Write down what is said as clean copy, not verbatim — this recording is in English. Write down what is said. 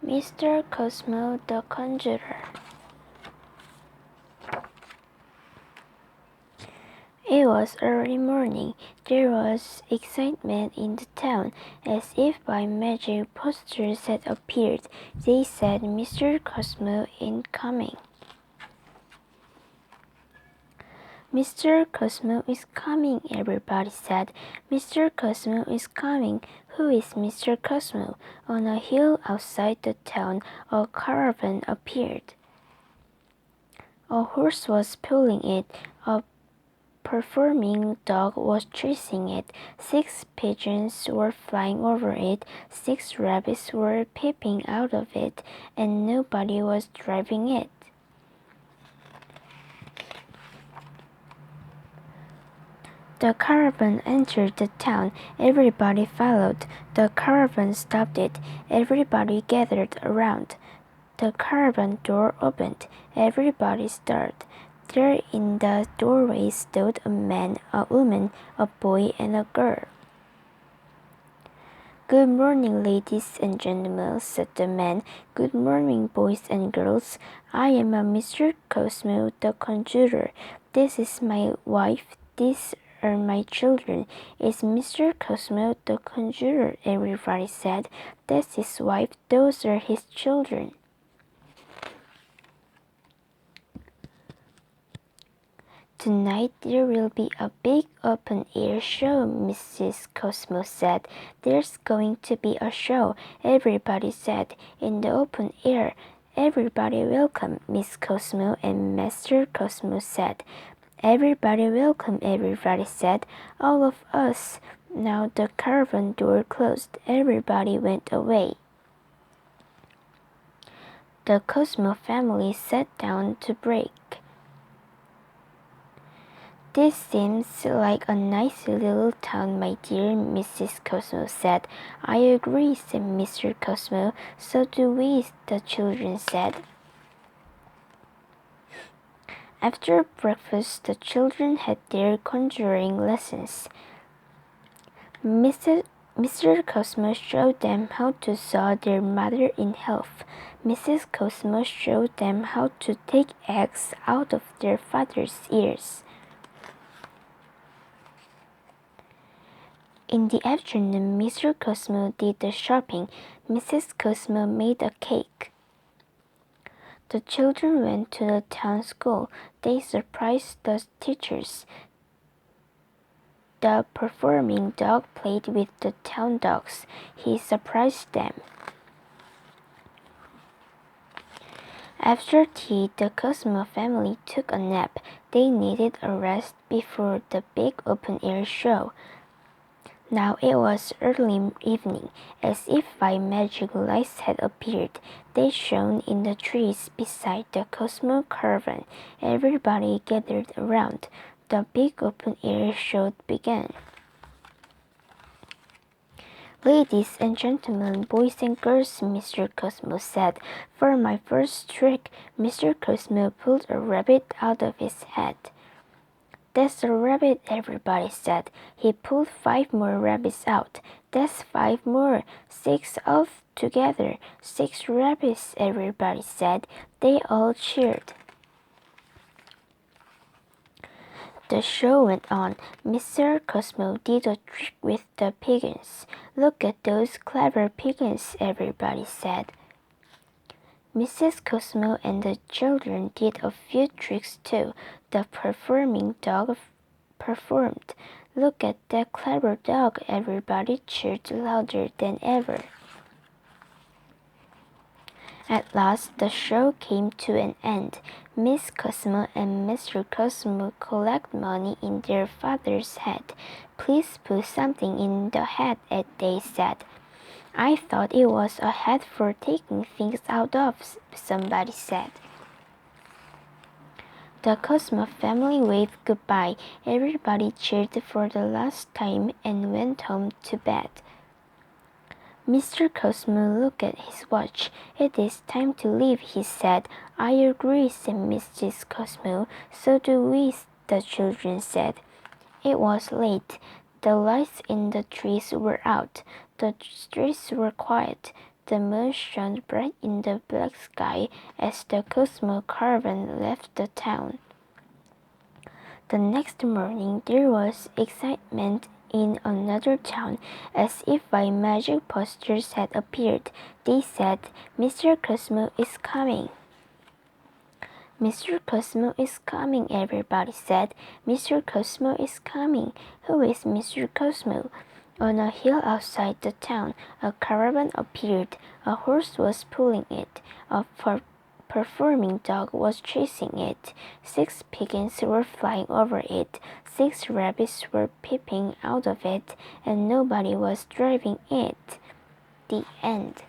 Mr. Cosmo the Conjuror. It was early morning. There was excitement in the town. As if by magic, posters had appeared. They said, "Mr. Cosmo is coming." "Mr. Cosmo is coming," everybody said. "Mr. Cosmo is coming." Who is Mr. Cosmo? On a hill outside the town, a caravan appeared. A horse was pulling it. A performing dog was chasing it. 6 pigeons were flying over it. 6 rabbits were peeping out of it, and nobody was driving it. The caravan entered the town. Everybody followed. The caravan stopped it. Everybody gathered around. The caravan door opened. Everybody stared. There in the doorway stood a man, a woman, a boy, and a girl. "Good morning, ladies and gentlemen," said the man. "Good morning, boys and girls. I am a Mr. Cosmo the Conjuror. This is my wife. These are my children." "It's Mr. Cosmo the Conjuror," everybody said. "That's his wife. Those are his children." "Tonight there will be a big open-air show," Mrs. Cosmo said. "There's going to be a show," everybody said. "In the open air." "Everybody welcome," Miss Cosmo and Master Cosmo said. "Everybody welcome," everybody said. "All of us." Now the caravan door closed. Everybody went away. The Cosmo family sat down to break. "This seems like a nice little town, my dear," Mrs. Cosmo said. "I agree," said Mr. Cosmo. "So do we," the children said. After breakfast, the children had their conjuring lessons. Mr. Cosmo showed them how to saw their mother in half. Mrs. Cosmo showed them how to take eggs out of their father's ears. In the afternoon, Mr. Cosmo did the shopping. Mrs. Cosmo made a cake. The children went to the town school. They surprised the teachers. The performing dog played with the town dogs. He surprised them. After tea, the Cosmo family took a nap. They needed a rest before the big open-air show. Now it was early evening. As if by magic, lights had appeared. They shone in the trees beside the Cosmo caravan. Everybody gathered around. The big open-air show began. "Ladies and gentlemen, boys and girls," Mr. Cosmo said. "For my first trick." Mr. Cosmo pulled a rabbit out of his hat. "That's a rabbit," everybody said. He pulled 5 more rabbits out. "That's 5 more. 6 altogether. 6 rabbits," everybody said. They all cheered. The show went on. Mr. Cosmo did a trick with the pigeons. "Look at those clever pigeons," everybody said. Mrs. Cosmo and the children did a few tricks too. The performing dog performed. "Look at that clever dog," everybody cheered louder than ever. At last the show came to an end. Miss Cosmo and Mr. Cosmo collected money in their father's hat. "Please put something in the hat," they said. "I thought it was a hat for taking things out of," somebody said. The Cosmo family waved goodbye. Everybody cheered for the last time and went home to bed. Mr. Cosmo looked at his watch. "It is time to leave," he said. "I agree," said Mrs. Cosmo. "So do we," the children said. It was late. The lights in the trees were out. The streets were quiet. The moon shone bright in the black sky as the Cosmo caravan left the town. The next morning there was excitement in another town, as if by magic posters had appeared. They said, "Mr. Cosmo is coming." "Mr. Cosmo is coming," everybody said. "Mr. Cosmo is coming. Who is Mr. Cosmo?" On a hill outside the town, a caravan appeared. A horse was pulling it. A performing dog was chasing it. 6 pigeons were flying over it. 6 rabbits were peeping out of it, and nobody was driving it. The end.